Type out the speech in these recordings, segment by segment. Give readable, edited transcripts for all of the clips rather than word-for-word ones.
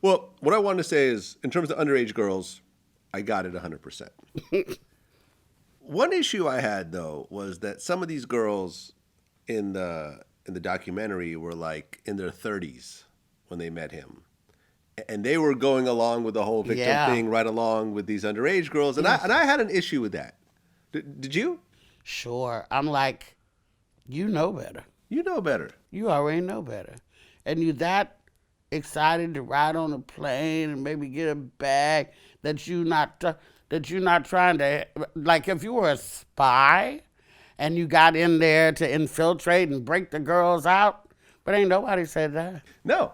Well, what I wanted to say is, in terms of underage girls, I got it 100%. One issue I had, though, was that some of these girls in the documentary were like in their 30s when they met him. And they were going along with the whole victim thing right along with these underage girls. And I had an issue with that. Did you? Sure. I'm like, you know better. You know better. You already know better. And you that excited to ride on a plane and maybe get a bag that you're not trying to, like if you were a spy and you got in there to infiltrate and break the girls out, but ain't nobody said that. No.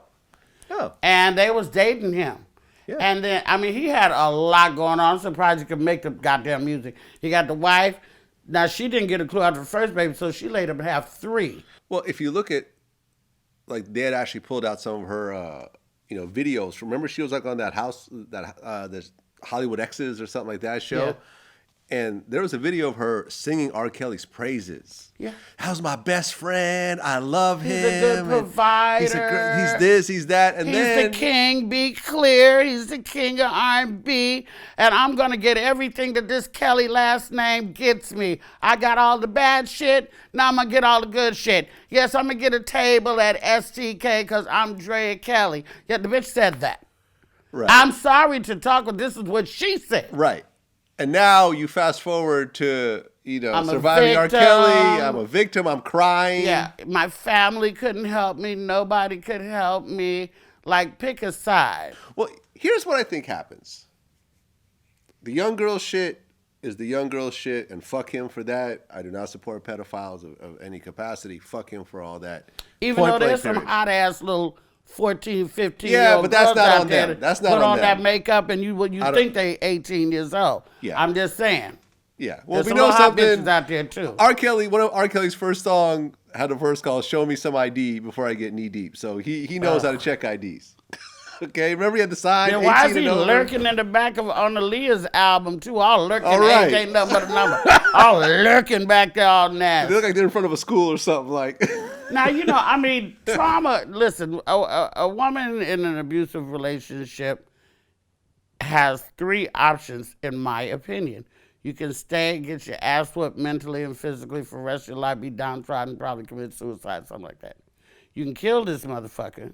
And they was dating him. Yeah. And then, I mean, he had a lot going on. I'm surprised he could make the goddamn music. He got the wife. Now, she didn't get a clue after the first baby, so she laid up and have 3. Well, if you look at, like, they had actually pulled out some of her, videos. Remember, she was like on that house, this Hollywood X's or something like that show. Yeah. And there was a video of her singing R. Kelly's praises. Yeah. How's my best friend? I love him. He's a good provider. He's this, he's that. And he's then the king, be clear. He's the king of R&B. And I'm going to get everything that this Kelly last name gets me. I got all the bad shit. Now I'm going to get all the good shit. Yes, I'm going to get a table at STK because I'm Drea Kelly. Yet the bitch said that. Right. I'm sorry to talk, but this is what she said. Right. And now you fast forward to, I'm surviving R. Kelly. I'm a victim. I'm crying. Yeah, my family couldn't help me. Nobody could help me. Like, pick a side. Well, here's what I think happens. The young girl shit is the young girl shit, and fuck him for that. I do not support pedophiles of any capacity. Fuck him for all that. Even though there's some hot-ass little 14, 15 year old but that's girls not out on there them. That's not put on on them. that makeup and you think they 18 years old. Yeah. I'm just saying. Yeah. Well, There's we some know hot something. bitches out there too. R. Kelly, one of R. Kelly's first song had a verse called "Show Me Some ID Before I Get Knee Deep." So he knows how to check IDs. Okay, remember he had the sign. Then why is 18 he and over? lurking in the back of on the Leah's album too? All lurking, All right. ain't nothing but a number. All lurking back there, all They nasty. look like they're in front of a school or something like. Now, trauma, listen, a woman in an abusive relationship has 3 options, in my opinion. You can stay, get your ass whooped mentally and physically for the rest of your life, be downtrodden, probably commit suicide, something like that. You can kill this motherfucker,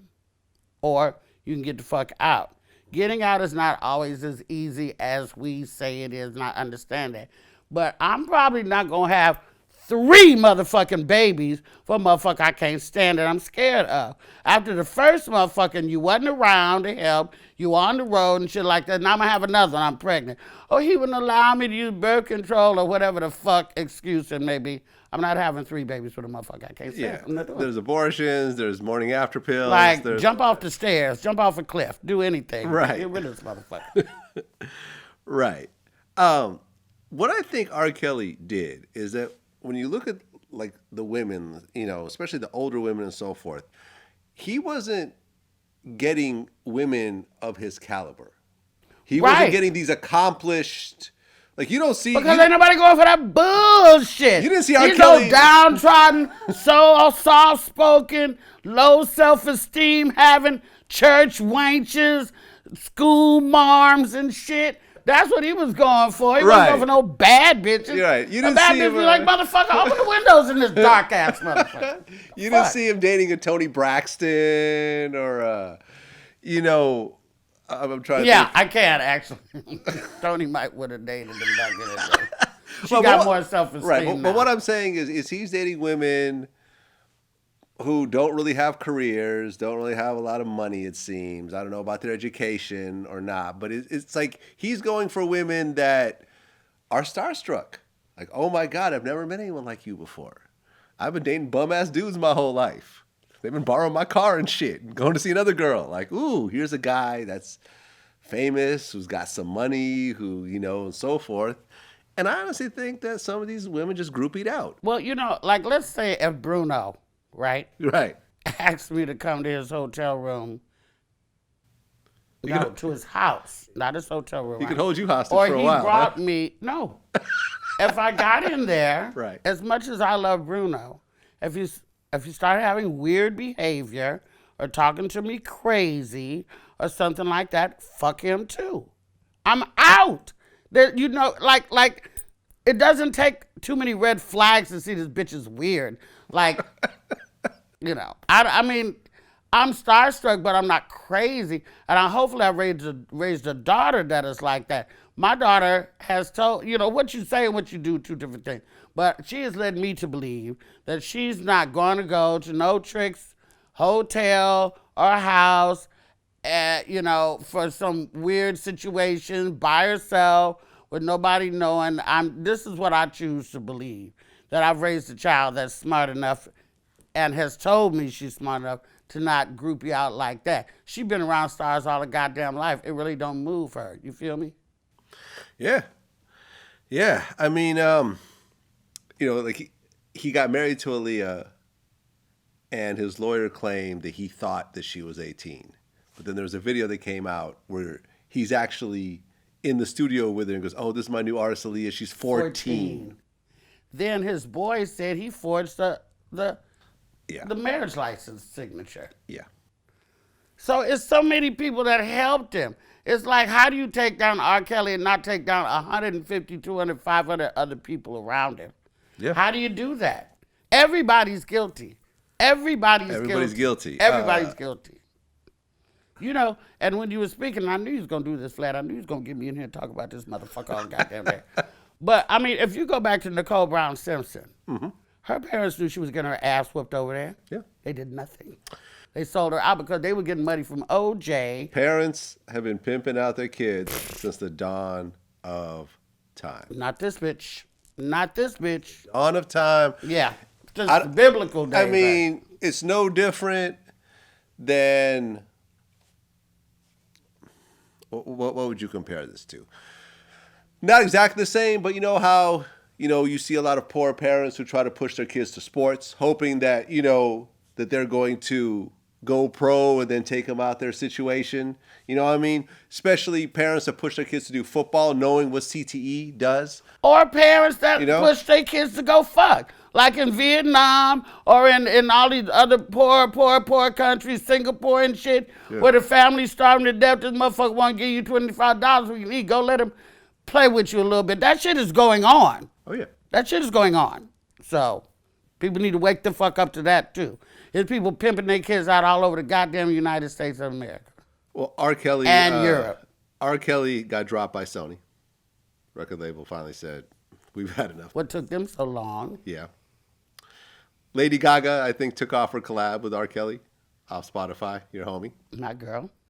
or you can get the fuck out. Getting out is not always as easy as we say it is, and I understand that. But I'm probably not going to have 3 motherfucking babies for a motherfucker I can't stand that I'm scared of. After the first motherfucking, you wasn't around to help, you were on the road and shit like that, now I'm going to have another one, I'm pregnant. Or he wouldn't allow me to use birth control or whatever the fuck excuse it may be. I'm not having 3 babies with a motherfucker I can't stand. Yeah, I'm not doing there's abortions, there's morning after pills. like, there's... jump off the stairs, jump off a cliff, do anything. Right. Get rid of this motherfucker. Right. What I think R. Kelly did is that when you look at like the women, especially the older women and so forth, he wasn't getting women of his caliber. He wasn't getting these accomplished, like you don't see. Because ain't nobody going for that bullshit. You didn't see R. He's Kelly. so downtrodden, so soft-spoken, low self-esteem, having church wenches, school marms and shit. That's what he was going for. He wasn't going for no bad bitches. You're right. You didn't bad see bitch him, be like, motherfucker, open the windows in this dark-ass motherfucker. You didn't see him dating a Tony Braxton or, I'm trying to think. I can't, actually. Tony might would have dated him back in the day. She got more self-esteem Right, now. but what I'm saying is he's dating women who don't really have careers, don't really have a lot of money, it seems. I don't know about their education or not, but it's like he's going for women that are starstruck. Like, oh my God, I've never met anyone like you before. I've been dating bum-ass dudes my whole life. They've been borrowing my car and shit, going to see another girl. Like, ooh, here's a guy that's famous, who's got some money, who, and so forth. And I honestly think that some of these women just groupied out. Well, like, let's say if Bruno, right, asked me to come to his hotel room, to his house, not his hotel room. He could hold you hostage or for a while. Or he brought me, no. If I got in there, right. as much as I love Bruno, if you started having weird behavior or talking to me crazy or something like that, fuck him too. I'm out. That like it doesn't take too many red flags to see this bitch is weird. Like, I mean, I'm starstruck, but I'm not crazy. And hopefully I raised a daughter that is like that. My daughter has told, what you say and what you do, two different things. But she has led me to believe that she's not going to go to no tricks, hotel, or house, for some weird situation by herself with nobody knowing. This is what I choose to believe, that I've raised a child that's smart enough and has told me she's smart enough to not group you out like that. She's been around stars all her goddamn life. It really don't move her. You feel me? Yeah. Yeah. I mean, like he got married to Aaliyah, and his lawyer claimed that he thought that she was 18. But then there was a video that came out where he's actually in the studio with her and goes, "Oh, this is my new artist, Aaliyah. She's 14. Then his boy said he forged the marriage license signature. Yeah. So it's so many people that helped him. It's like, how do you take down R. Kelly and not take down 150, 200, 500 other people around him? Yeah. How do you do that? Everybody's guilty. Everybody's guilty. Everybody's guilty. And when you were speaking, I knew you was going to do this, Vlad. I knew you was going to get me in here and talk about this motherfucker all goddamn day. But, I mean, if you go back to Nicole Brown Simpson, her parents knew she was getting her ass whooped over there. Yeah. They did nothing. They sold her out because they were getting money from OJ. Parents have been pimping out their kids since the dawn of time. Not this bitch. Not this bitch. Dawn of time. Yeah. Just biblical days. I mean, it's no different than... What would you compare this to? Not exactly the same, but you know how, you see a lot of poor parents who try to push their kids to sports, hoping that, that they're going to go pro and then take them out their situation. You know what I mean? Especially parents that push their kids to do football, knowing what CTE does. Or parents that push their kids to go fuck. Like in Vietnam or in all these other poor countries, Singapore and shit, where the family's starving to death. This motherfucker want to give you $25 when you eat. Go let him play with you a little bit. That shit is going on. Oh, yeah. That shit is going on. So people need to wake the fuck up to that, too. There's people pimping their kids out all over the goddamn United States of America. Well, R. Kelly... And Europe. R. Kelly got dropped by Sony. Record label finally said, we've had enough. What took them so long? Yeah. Lady Gaga, I think, took off her collab with R. Kelly off Spotify, your homie. My girl.